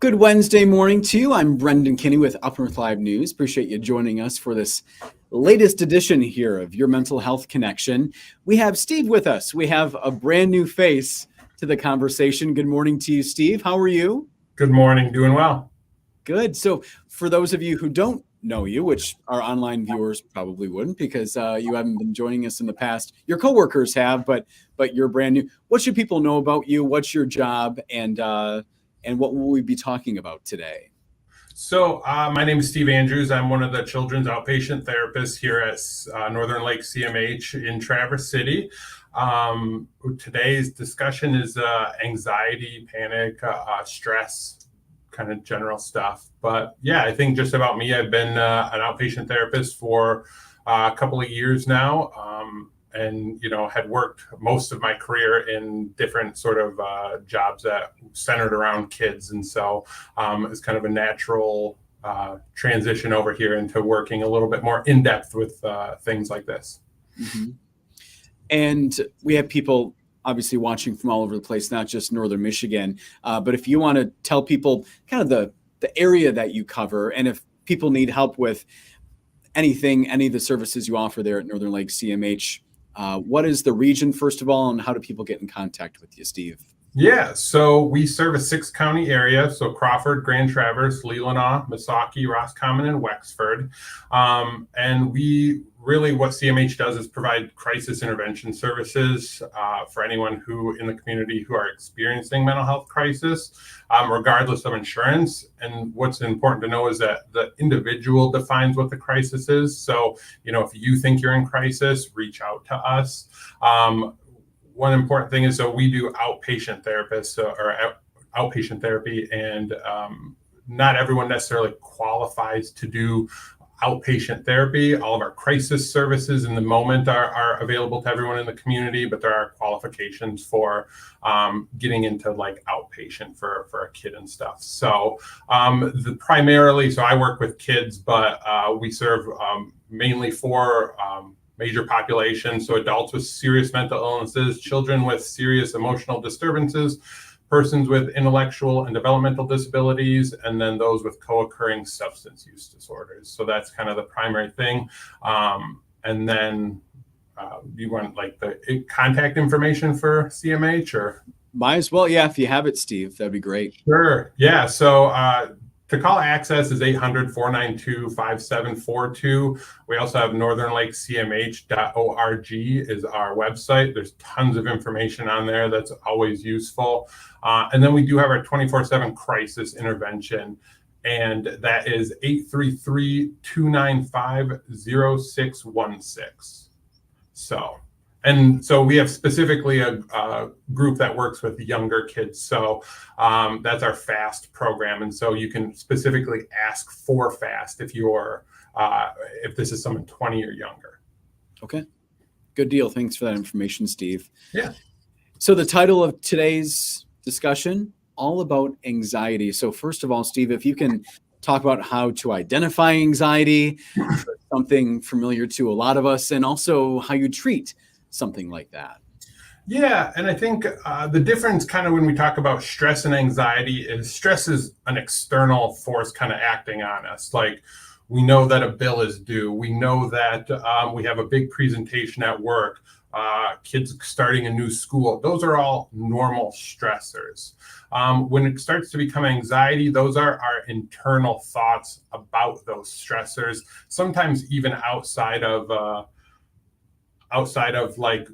Good Wednesday morning to you. I'm Brendan Kinney with UpNorthLive News. Appreciate you joining us for this latest edition here of Your Mental Health Connection. We have Steve with us. We have a brand new face to the conversation. Good morning to you, Steve. How are you? Good morning. Doing well. Good. So for those of you who don't know you, which our online viewers probably wouldn't because you haven't been joining us in the past. Your coworkers have, but you're brand new. What should people know about you? What's your job? And what will we be talking about today? So my name is Steve Andrews. I'm one of the children's outpatient therapists here at Northern Lake CMH in Traverse City. Today's discussion is anxiety, panic, stress, kind of general stuff. But yeah, I think just about me. I've been an outpatient therapist for a couple of years now. And, had worked most of my career in different sort of jobs that centered around kids. And so it's kind of a natural transition over here into working a little bit more in depth with things like this. Mm-hmm. And we have people obviously watching from all over the place, not just Northern Michigan. But if you want to tell people kind of the area that you cover, and if people need help with anything, any of the services you offer there at Northern Lake CMH, what is the region, first of all, and how do people get in contact with you, Steve? Yeah, so we serve a 6-county area, so Crawford, Grand Traverse, Leelanau, Missaukee, Roscommon, and Wexford. And we really, what CMH does is provide crisis intervention services for anyone who in the community who are experiencing mental health crisis, regardless of insurance. And what's important to know is that the individual defines what the crisis is. So, if you think you're in crisis, reach out to us. One important thing is, so we do outpatient therapists or outpatient therapy, and not everyone necessarily qualifies to do outpatient therapy. All of our crisis services in the moment are available to everyone in the community, but there are qualifications for getting into like outpatient for a kid and stuff. So primarily, so I work with kids, but we serve mainly for major populations, so adults with serious mental illnesses, children with serious emotional disturbances, persons with intellectual and developmental disabilities, and then those with co-occurring substance use disorders. So that's kind of the primary thing. And then you want like the contact information for CMH or? Might as well, yeah, if you have it, Steve, that'd be great. Sure, yeah, so to call access is 800-492-5742. We also have northernlakecmh.org is our website. There's tons of information on there that's always useful. And then we do have our 24/7 crisis intervention, and that is 833-295-0616. So we have specifically a group that works with younger kids. So that's our FAST program. And so you can specifically ask for FAST if this is someone 20 or younger. Okay. Good deal. Thanks for that information, Steve. Yeah. So the title of today's discussion, all about anxiety. So first of all, Steve, if you can talk about how to identify anxiety, something familiar to a lot of us, and also how you treat something like that. Yeah, and I think the difference kind of when we talk about stress and anxiety is stress is an external force kind of acting on us. Like we know that a bill is due. We know that we have a big presentation at work, kids starting a new school. Those are all normal stressors. When it starts to become anxiety, those are our internal thoughts about those stressors, sometimes even outside of like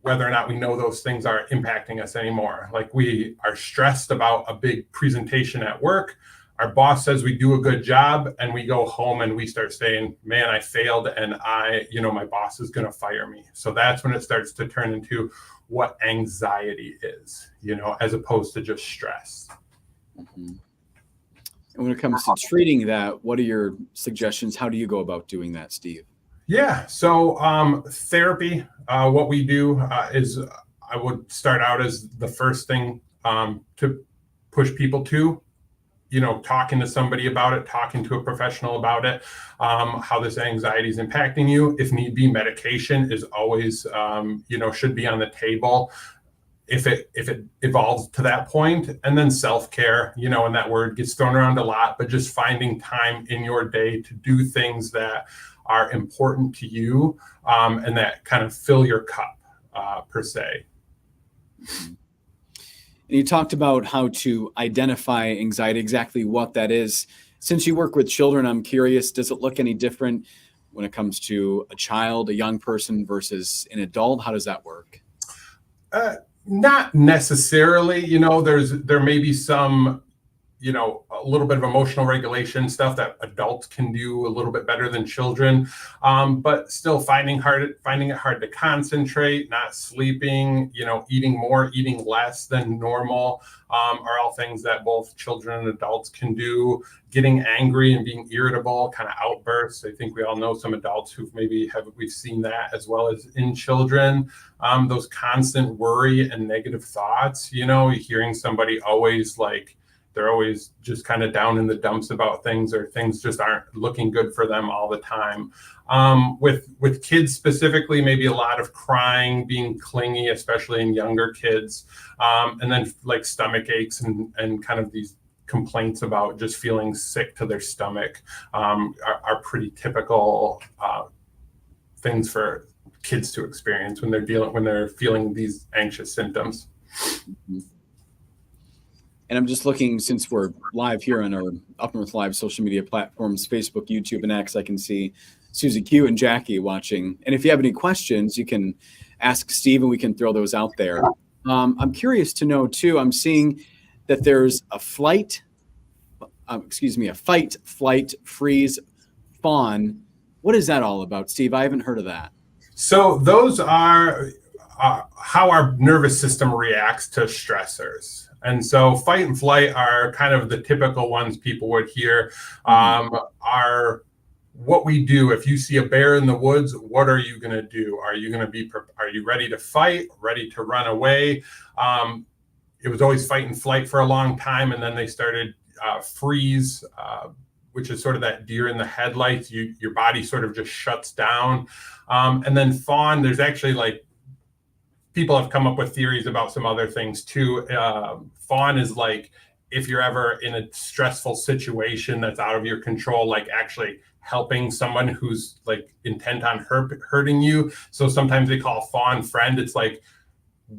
whether or not we know those things are impacting us anymore. Like we are stressed about a big presentation at work. Our boss says we do a good job, and we go home and we start saying, man, I failed, and my boss is going to fire me. So that's when it starts to turn into what anxiety is, as opposed to just stress. Mm-hmm. And when it comes to treating that, what are your suggestions? How do you go about doing that, Steve? Yeah, so therapy, what we do is I would start out as the first thing to push people to, talking to somebody about it, talking to a professional about it, how this anxiety is impacting you. If need be, medication is always, should be on the table. if it evolves to that point. And then self-care, and that word gets thrown around a lot, but just finding time in your day to do things that are important to you, and that kind of fill your cup, per se. And you talked about how to identify anxiety, exactly what that is. Since you work with children, I'm curious, does it look any different when it comes to a child, a young person versus an adult? How does that work? Not necessarily. There may be some, a little bit of emotional regulation stuff that adults can do a little bit better than children, but still finding it hard to concentrate, not sleeping, eating more, eating less than normal, are all things that both children and adults can do. Getting angry and being irritable, kind of outbursts. I think we all know some adults who've we've seen that as well as in children. Those constant worry and negative thoughts, hearing somebody always like, they're always just kind of down in the dumps about things, or things just aren't looking good for them all the time. With kids specifically, maybe a lot of crying, being clingy, especially in younger kids, and then like stomach aches and kind of these complaints about just feeling sick to their stomach, are pretty typical things for kids to experience when they're feeling these anxious symptoms. Mm-hmm. And I'm just looking, since we're live here on our UpNorthLive social media platforms, Facebook, YouTube, and X, I can see Susie Q and Jackie watching. And if you have any questions, you can ask Steve and we can throw those out there. I'm curious to know too, I'm seeing that there's a fight, flight, freeze, fawn. What is that all about, Steve? I haven't heard of that. So those are how our nervous system reacts to stressors. And so fight and flight are kind of the typical ones people would hear, are what we do. If you see a bear in the woods, what are you going to do? Are you ready to fight, ready to run away? It was always fight and flight for a long time. And then they started freeze, which is sort of that deer in the headlights. Your body sort of just shuts down. And then fawn, there's actually people have come up with theories about some other things too. Fawn is like if you're ever in a stressful situation that's out of your control, like actually helping someone who's like intent on hurting you. So sometimes they call fawn friend. It's like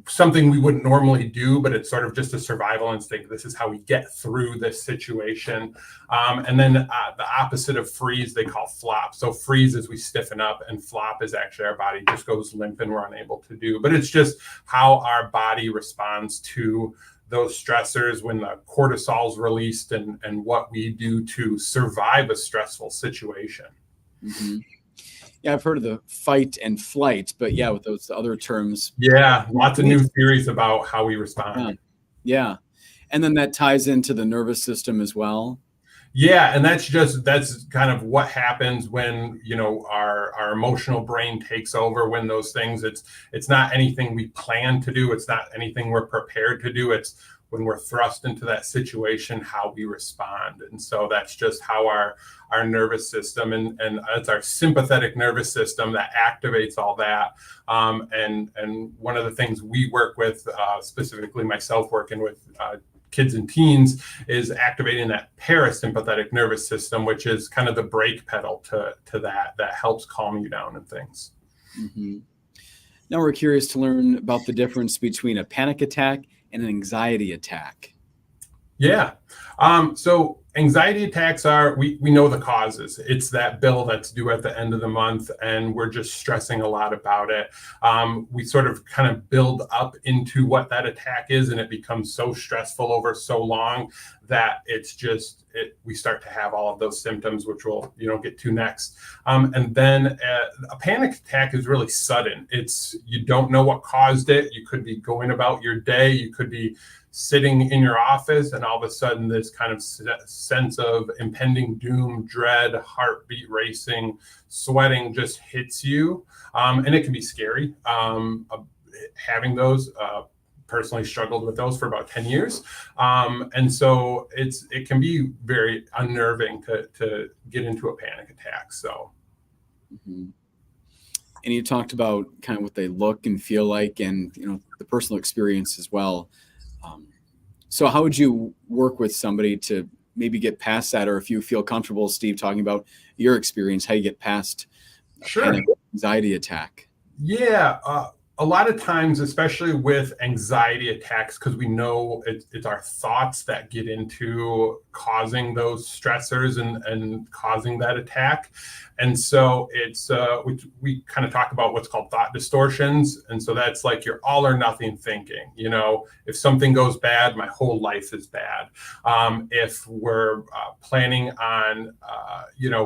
something we wouldn't normally do, but it's sort of just a survival instinct. This is how we get through this situation. And then the opposite of freeze, they call flop. So freeze is we stiffen up, and flop is actually our body just goes limp and we're unable to do. But it's just how our body responds to those stressors when the cortisol is released, and what we do to survive a stressful situation. Mm-hmm. Yeah, I've heard of the fight and flight, but yeah, with those other terms. Yeah, lots of new theories about how we respond. Yeah. And then that ties into the nervous system as well. Yeah, and that's kind of what happens when, our emotional brain takes over, when those things, it's not anything we plan to do. It's not anything we're prepared to do. It's when we're thrust into that situation, how we respond. And so that's just how our nervous system, and it's our sympathetic nervous system that activates all that. And one of the things we work with, specifically myself working with kids and teens, is activating that parasympathetic nervous system, which is kind of the brake pedal to that helps calm you down and things. Mm-hmm. Now we're curious to learn about the difference between a panic attack and an anxiety attack. Yeah. So anxiety attacks we know the causes. It's that bill that's due at the end of the month, and we're just stressing a lot about it. We sort of kind of build up into what that attack is, and it becomes so stressful over so long that we start to have all of those symptoms, which we'll get to next. And then a panic attack is really sudden. You don't know what caused it. You could be going about your day. You could be sitting in your office, and all of a sudden this kind of sense of impending doom, dread, heartbeat racing, sweating just hits you. And it can be scary. Having those, personally struggled with those for about 10 years. And so it can be very unnerving to get into a panic attack. So. Mm-hmm. and you talked about kind of what they look and feel like, and the personal experience as well. So how would you work with somebody to maybe get past that, or if you feel comfortable, Steve, talking about your experience, how you get past a Sure. panic anxiety attack? Yeah, a lot of times, especially with anxiety attacks, because we know it's our thoughts that get into causing those stressors and causing that attack. And so it's we kind of talk about what's called thought distortions. And so that's like your all or nothing thinking. If something goes bad, my whole life is bad. If we're planning on,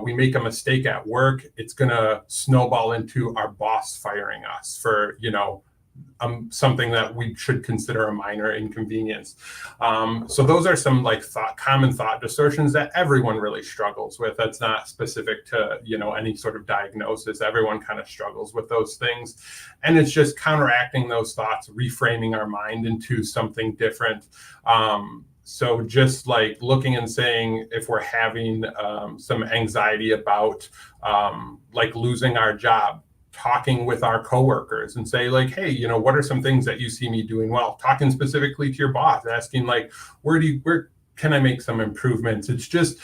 we make a mistake at work, it's going to snowball into our boss firing us for, something that we should consider a minor inconvenience. So those are some like common thought distortions that everyone really struggles with. That's not specific to, any sort of diagnosis. Everyone kind of struggles with those things. And it's just counteracting those thoughts, reframing our mind into something different. So just like looking and saying, if we're having some anxiety about like losing our job, talking with our coworkers and say like, hey, what are some things that you see me doing well? Talking specifically to your boss, asking like, where can I make some improvements? It's just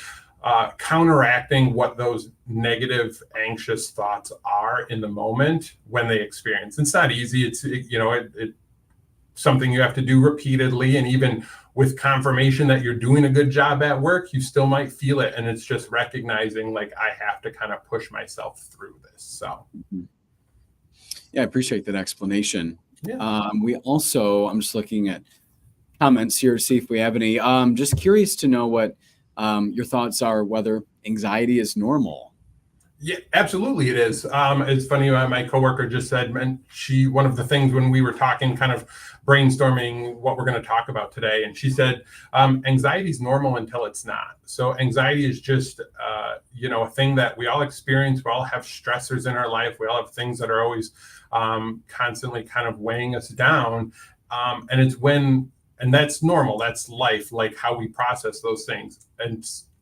counteracting what those negative, anxious thoughts are in the moment when they experience. It's not easy. It's something you have to do repeatedly, and even with confirmation that you're doing a good job at work, you still might feel it. And it's just recognizing like, I have to kind of push myself through this. So. Yeah, I appreciate that explanation. Yeah. I'm just looking at comments here to see if we have any. Just curious to know what your thoughts are, whether anxiety is normal. Yeah, absolutely it is. It's funny, my coworker just said, and one of the things when we were talking, kind of brainstorming what we're going to talk about today, and she said, anxiety is normal until it's not. So anxiety is just, a thing that we all experience. We all have stressors in our life. We all have things that are always constantly kind of weighing us down. And that's normal. That's life, like how we process those things.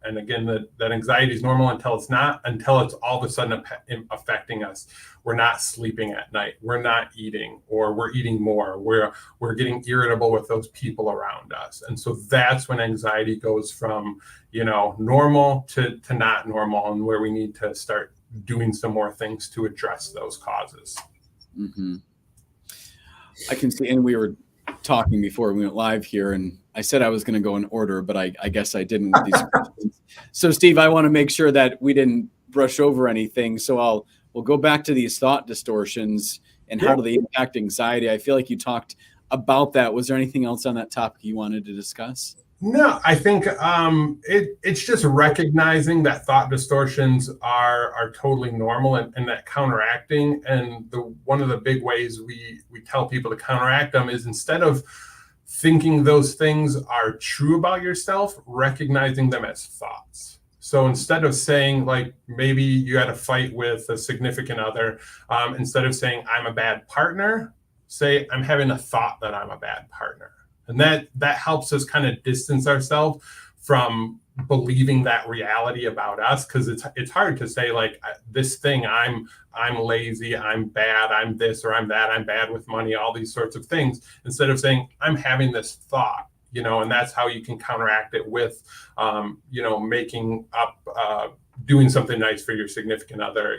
And again, that anxiety is normal until it's not, until it's all of a sudden affecting us. We're not sleeping at night. We're not eating, or we're eating more. We're getting irritable with those people around us. And so that's when anxiety goes from, normal to not normal, and where we need to start doing some more things to address those causes. Mm-hmm. I can see, and we were talking before we went live here, and I said I was going to go in order, but I guess I didn't with these questions. So Steve, I want to make sure that we didn't brush over anything. So we'll go back to these thought distortions and how do they impact anxiety. I feel like you talked about that. Was there anything else on that topic you wanted to discuss? No, I think it's just recognizing that thought distortions are totally normal, and that counteracting. And one of the big ways we tell people to counteract them is, instead of thinking those things are true about yourself, recognizing them as thoughts. So instead of saying, like, maybe you had a fight with a significant other, instead of saying I'm a bad partner, say I'm having a thought that I'm a bad partner. And that helps us kind of distance ourselves from believing that reality about us, because it's hard to say like, this thing, I'm lazy, I'm bad, I'm this or I'm that, I'm bad with money, all these sorts of things, instead of saying I'm having this thought, and that's how you can counteract it with, making up, doing something nice for your significant other,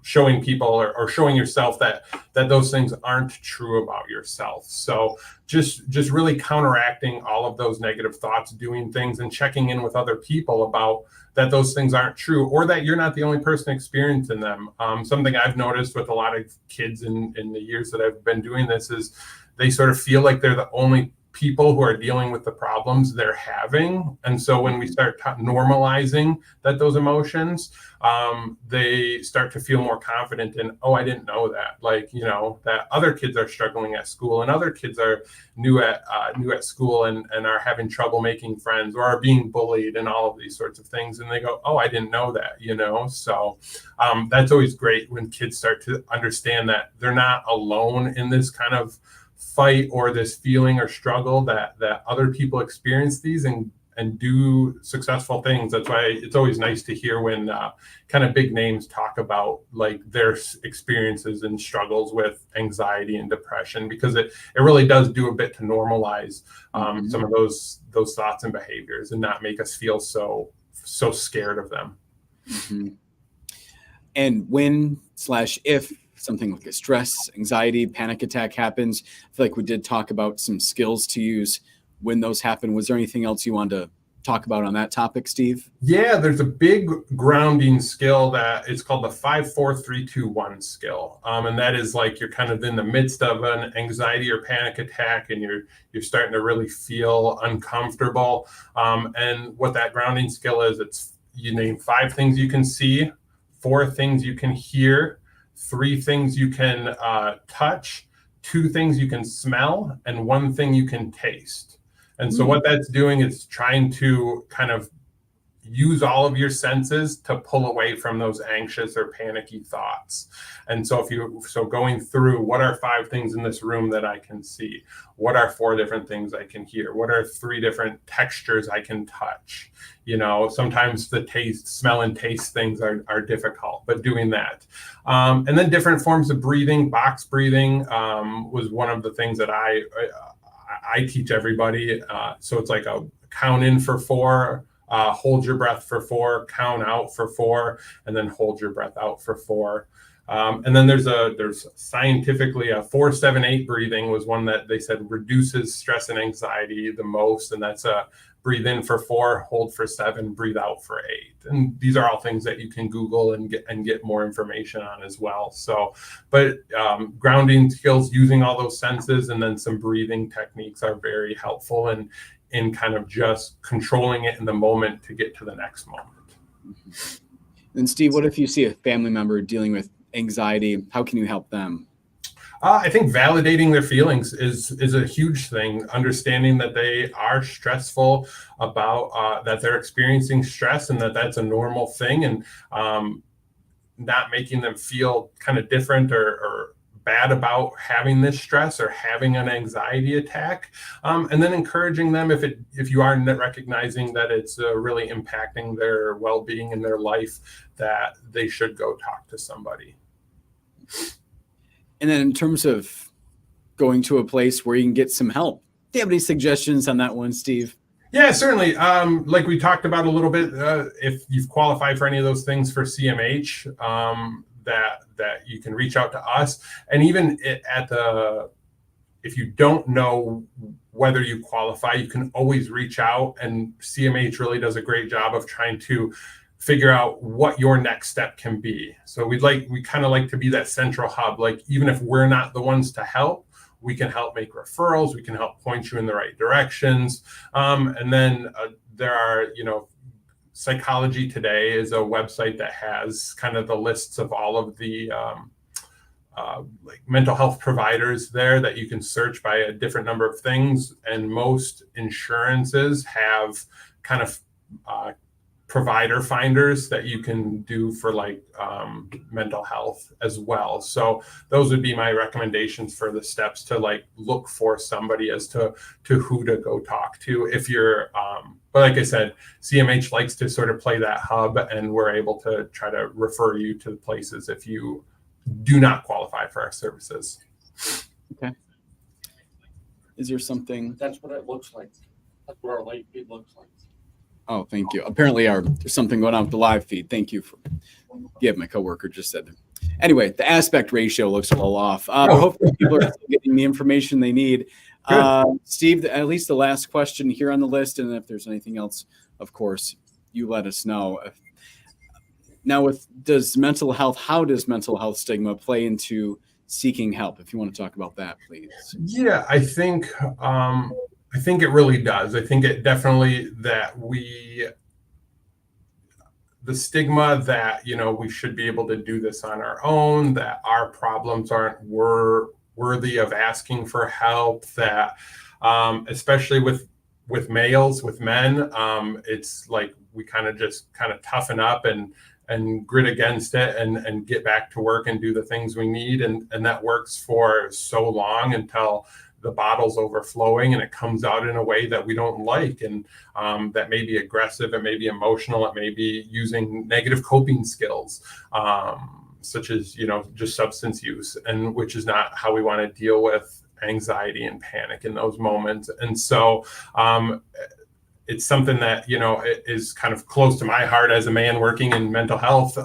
showing people or showing yourself that those things aren't true about yourself. So just really counteracting all of those negative thoughts, doing things and checking in with other people about that those things aren't true, or that you're not the only person experiencing them. Something I've noticed with a lot of kids in the years that I've been doing this is they sort of feel like they're the only people who are dealing with the problems they're having. And so when we start normalizing those emotions, they start to feel more confident in, oh, I didn't know that. Like, that other kids are struggling at school, and other kids are new at school and are having trouble making friends, or are being bullied, and all of these sorts of things. And they go, oh, I didn't know that, So that's always great when kids start to understand that they're not alone in this kind of fight or this feeling or struggle, that other people experience these, and and do successful things. That's why it's always nice to hear when kind of big names talk about like their experiences and struggles with anxiety and depression, because it really does do a bit to normalize some of those thoughts and behaviors and not make us feel so scared of them. Mm-hmm. And when/if something like a stress, anxiety, panic attack happens, I feel like we did talk about some skills to use when those happen. Was there anything else you wanted to talk about on that topic, Steve? Yeah, there's a big grounding skill that it's called the 5-4-3-2-1 skill. And that is like you're kind of in the midst of an anxiety or panic attack and you're starting to really feel uncomfortable. And what that grounding skill is, you name 5 things you can see, 4 things you can hear, 3 things you can touch, 2 things you can smell, and 1 thing you can taste. And so what that's doing is trying to kind of use all of your senses to pull away from those anxious or panicky thoughts. And so going through, what are 5 things in this room that I can see? What are 4 different things I can hear? What are 3 different textures I can touch? You know, sometimes the smell and taste things are difficult, but doing that. And then different forms of breathing. Box breathing was one of the things that I teach everybody. So it's like a count in for 4, hold your breath for 4, count out for 4, and then hold your breath out for 4. And then there's scientifically a 4-7-8 breathing was one that they said reduces stress and anxiety the most. And that's a breathe in for 4, hold for 7, breathe out for 8. And these are all things that you can Google and get more information on as well. So, but grounding skills, using all those senses, and then some breathing techniques are very helpful in kind of just controlling it in the moment to get to the next moment. And Steve, what if you see a family member dealing with anxiety? How can you help them? I think validating their feelings is a huge thing. Understanding that they are stressful, about that they're experiencing stress, and that's a normal thing, and not making them feel kind of different or bad about having this stress or having an anxiety attack, and then encouraging them if you are recognizing that it's really impacting their well-being in their life, that they should go talk to somebody. And then in terms of going to a place where you can get some help, do you have any suggestions on that one, Steve? Yeah, certainly. Like we talked about a little bit, if you've qualified for any of those things for CMH, that you can reach out to us. And even if you don't know whether you qualify, you can always reach out, and CMH really does a great job of trying to figure out what your next step can be. So we kind of like to be that central hub. Like, even if we're not the ones to help, we can help make referrals. We can help point you in the right directions. And then there are, Psychology Today is a website that has kind of the lists of all of the like mental health providers there that you can search by a different number of things. And most insurances have kind of provider finders that you can do for like mental health as well. So those would be my recommendations for the steps to like look for somebody as to who to go talk to. If you're, but like I said, CMH likes to sort of play that hub, and we're able to try to refer you to the places if you do not qualify for our services. Okay. Is there something? That's what it looks like. That's what our live feed looks like. Oh, thank you. Apparently there's something going on with the live feed. Thank you for, my coworker just said that. Anyway, the aspect ratio looks a little off. But hopefully people are still getting the information they need. Steve, at least the last question here on the list, and if there's anything else, of course, you let us know. Now, how does mental health stigma play into seeking help? If you want to talk about that, please. Yeah, I think it really does. I think it definitely the stigma that, we should be able to do this on our own, that our problems aren't worthy of asking for help, that especially with males, with men, it's like we kind of toughen up and grit against it and get back to work and do the things we need. And that works for so long until the bottle's overflowing and it comes out in a way that we don't like, and that may be aggressive, it may be emotional, it may be using negative coping skills, such as, you know, just substance use, and which is not how we want to deal with anxiety and panic in those moments. And so it's something that, you know, is kind of close to my heart as a man working in mental health.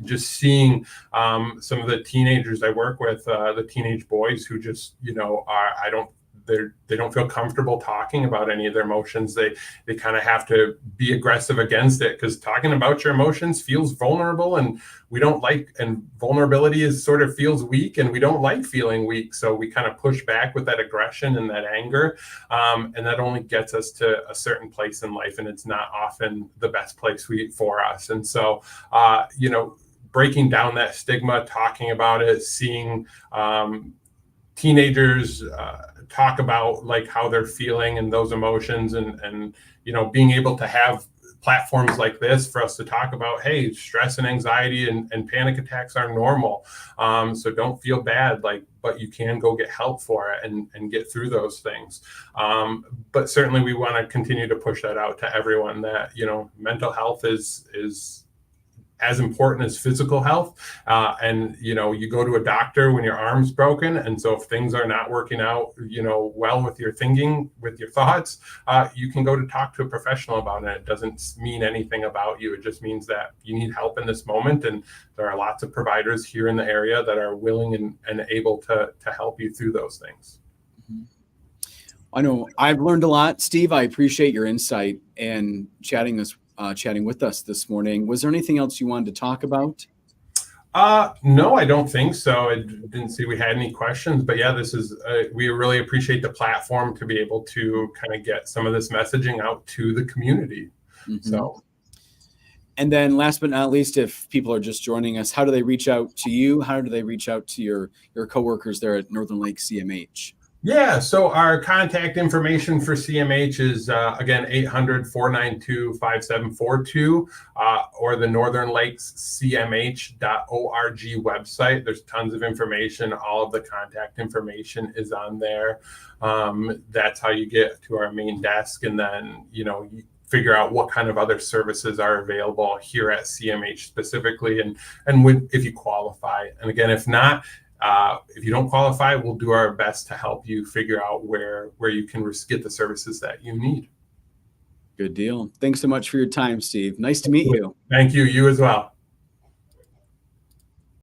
Just seeing some of the teenagers I work with, the teenage boys who just, you know, they don't feel comfortable talking about any of their emotions. They kind of have to be aggressive against it, because talking about your emotions feels vulnerable, and we don't like, and vulnerability is sort of feels weak, and we don't like feeling weak. So we kind of push back with that aggression and that anger. And that only gets us to a certain place in life, and it's not often the best place for us. And so, you know, breaking down that stigma, talking about it, seeing teenagers talk about like how they're feeling and those emotions, and you know, being able to have platforms like this for us to talk about, hey, stress and anxiety and panic attacks are normal, so don't feel bad, like, but you can go get help for it and get through those things. But certainly we want to continue to push that out to everyone, that, you know, mental health is as important as physical health. And, you know, you go to a doctor when your arm's broken. And so if things are not working out, you know, well with your thinking, with your thoughts, you can go to talk to a professional about it. It doesn't mean anything about you. It just means that you need help in this moment. And there are lots of providers here in the area that are willing and able to help you through those things. I know I've learned a lot, Steve. I appreciate your insight and chatting with us this morning. Was there anything else you wanted to talk about? No, I don't think so. I didn't see we had any questions, but yeah, this is, we really appreciate the platform to be able to kind of get some of this messaging out to the community. Mm-hmm. So. And then last but not least, if people are just joining us, how do they reach out to you? How do they reach out to your coworkers there at Northern Lake CMH? Yeah, so our contact information for CMH is, again, 800-492-5742, or the Northern Lakes CMH.org website. There's tons of information. All of the contact information is on there. That's how you get to our main desk. And then, you know, you figure out what kind of other services are available here at CMH specifically, and if you qualify. And again, if not, if you don't qualify, we'll do our best to help you figure out where you can get the services that you need. Good deal. Thanks so much for your time, Steve. Nice to meet you. Thank you. You as well.